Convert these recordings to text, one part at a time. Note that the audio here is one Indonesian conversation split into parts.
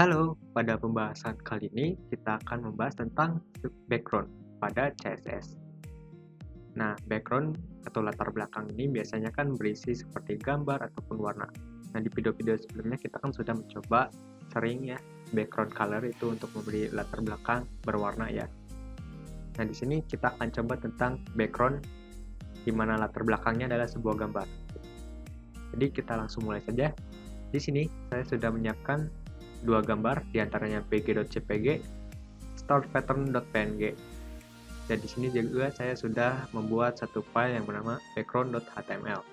Halo, pada pembahasan kali ini kita akan membahas tentang background pada CSS. Nah, background atau latar belakang ini biasanya kan berisi seperti gambar ataupun warna. Nah, di video-video sebelumnya kita kan sudah mencoba sering ya background color itu untuk memberi latar belakang berwarna ya. Nah, di sini kita akan coba tentang background di mana latar belakangnya adalah sebuah gambar. Jadi kita langsung mulai saja. Di sini saya sudah menyiapkan dua gambar, diantaranya pg.jpg, startpattern.png. Dan di sini juga saya sudah membuat satu file yang bernama background.html.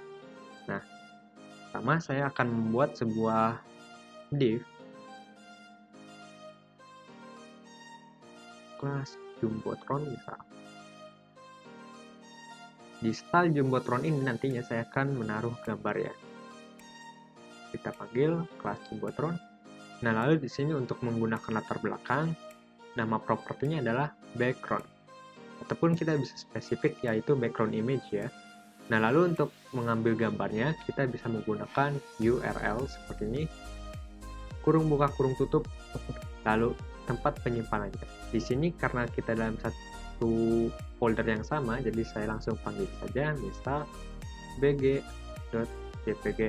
Nah, pertama saya akan membuat sebuah div kelas jumbotron misal. Di style jumbotron ini nantinya saya akan menaruh gambar ya. Kita panggil kelas jumbotron. Nah, lalu di sini untuk menggunakan latar belakang, nama propertinya adalah background. Ataupun kita bisa spesifik yaitu background image ya. Nah, lalu untuk mengambil gambarnya kita bisa menggunakan URL seperti ini, kurung buka kurung tutup, lalu tempat penyimpanannya. Di sini karena kita dalam satu folder yang sama, jadi saya langsung panggil saja misal bg.jpg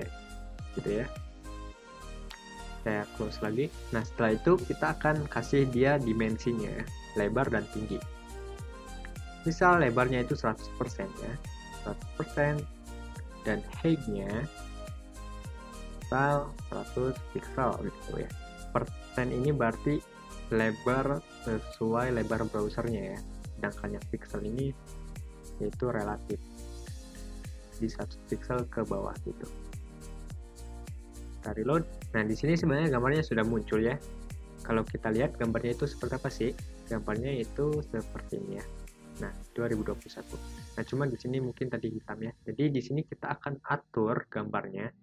gitu ya. Saya close lagi. Nah, setelah itu kita akan kasih dia dimensinya, lebar dan tinggi. Misal lebarnya itu 100% ya, 100%, dan height-nya misal 100 pixel gitu ya. Persen ini berarti lebar sesuai lebar browsernya ya, sedangkan yang pixel ini yaitu relatif di 1 pixel ke bawah gitu. Kita reload. Nah, di sini sebenarnya gambarnya sudah muncul ya. Kalau kita lihat gambarnya itu seperti apa sih? Gambarnya itu seperti ini ya. Nah, 2021. Nah, cuma di sini mungkin tadi hitam ya. Jadi di sini kita akan atur gambarnya.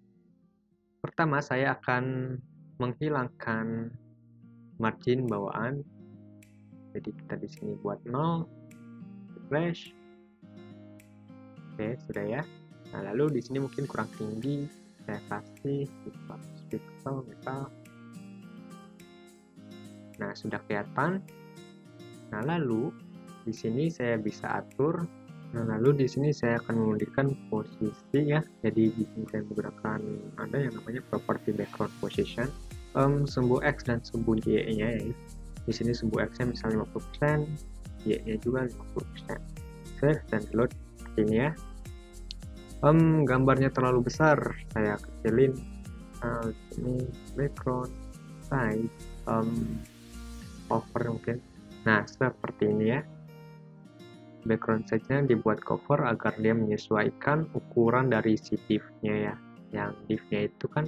Pertama, saya akan menghilangkan margin bawaan. Jadi kita di sini buat 0, refresh. Oke, sudah ya. Nah, lalu di sini mungkin kurang tinggi, saya kasih 100 pixel misal. Nah, sudah kelihatan. Nah, lalu di sini saya bisa atur. Nah, lalu di sini saya akan memilihkan posisi ya. Jadi di sini saya menggunakan ada yang namanya property background position. Sumbu X dan sumbu Y-nya ya. Di sini sumbu X-nya misalnya 50%, Y-nya juga 50%. Save dan load seperti ini ya. Gambarnya terlalu besar, saya kecilin. Ini background size, cover mungkin. Nah, seperti ini ya. Background size-nya dibuat cover agar dia menyesuaikan ukuran dari si div-nya ya. Yang div-nya itu kan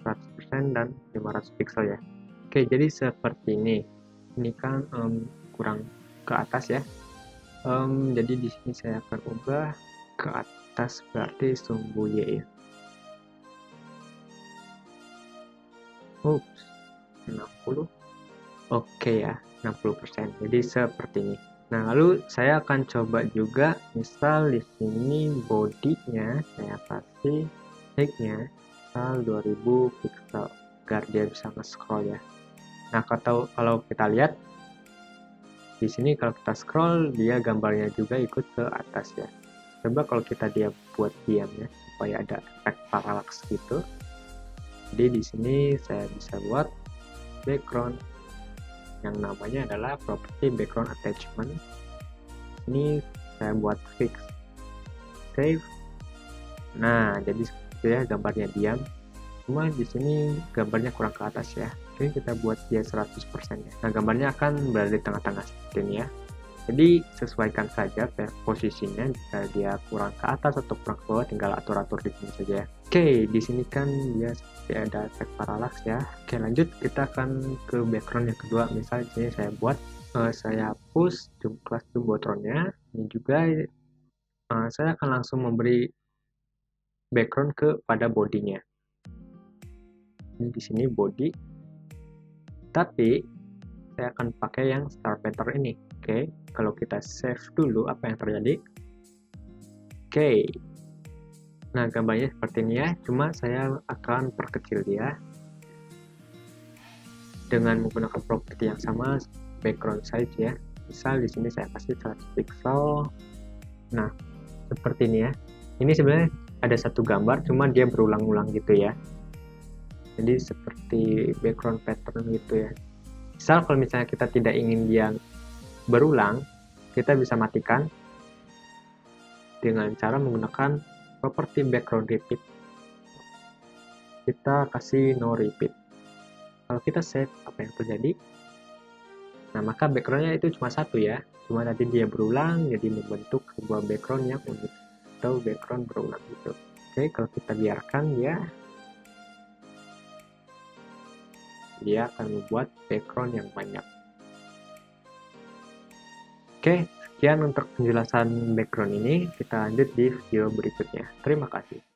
100% dan 500 pixel ya. Oke, jadi seperti ini. Ini kan kurang ke atas ya. Jadi di sini saya akan ubah ke atas berarti sumbu Y ya. Oops, 60. Oke ya, 60%. Jadi seperti ini. Nah, lalu saya akan coba juga, misal di sini body-nya saya kasih height-nya misal 2000 pixel agar dia bisa nge-scroll ya. Nah, kalau kita lihat di sini kalau kita scroll dia gambarnya juga ikut ke atas ya. Coba kalau dia buat diam ya supaya ada efek parallax gitu. Jadi di sini saya bisa buat background yang namanya adalah property background attachment. Ini saya buat fix, save. Nah, jadi seperti ya gambarnya diam. Cuma di sini gambarnya kurang ke atas ya. Oke, kita buat dia 100% ya. Nah, gambarnya akan berada di tengah-tengah seperti ini ya. Jadi sesuaikan saja posisinya, jika dia kurang ke atas atau kurang ke bawah tinggal atur-atur di sini saja ya. Oke, di sini kan dia seperti ada efek parallax ya. Oke, lanjut kita akan ke background yang kedua. Misal di sini saya buat saya hapus kelas jumbotronnya. Ini juga saya akan langsung memberi background kepada bodinya. Ini di sini body. Tapi saya akan pakai yang star pattern ini. Oke, kalau kita save dulu apa yang terjadi? Oke. Nah, gambarnya seperti ini ya, cuma saya akan perkecil dia. dengan menggunakan properti yang sama, background size ya. Misal di sini saya kasih 100 pixel. Nah, seperti ini ya. Ini sebenarnya ada satu gambar, cuma dia berulang-ulang gitu ya. Jadi seperti background pattern gitu ya. Misal kalau misalnya kita tidak ingin dia berulang, kita bisa matikan dengan cara menggunakan properti background repeat. Kita kasih no repeat. Kalau kita save, apa yang terjadi? Nah, maka backgroundnya itu cuma satu ya. Cuma tadi dia berulang, jadi membentuk sebuah background yang unik. Atau background berulang gitu. Oke, kalau kita biarkan ya, dia akan membuat background yang banyak. Oke, sekian untuk penjelasan background ini. Kita lanjut di video berikutnya. Terima kasih.